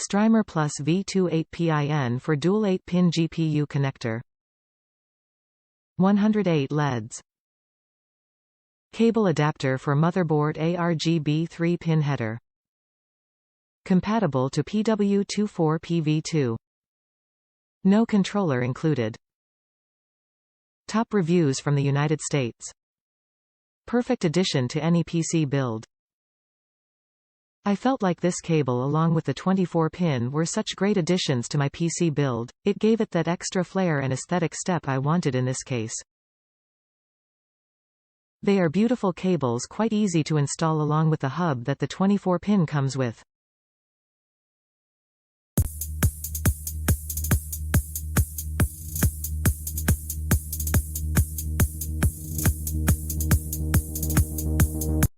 STRIMER Plus V2 8-pin for dual 8-pin GPU connector. 108 LEDs. Cable adapter for motherboard aRGB 3-pin header. Compatible to PW8-PV2. No controller included. Top reviews from the United States. Perfect addition to any PC build. I felt like this cable along with the 24-pin were such great additions to my PC build, it gave it that extra flair and aesthetic step I wanted in this case. They are beautiful cables, quite easy to install along with the hub that the 24-pin comes with.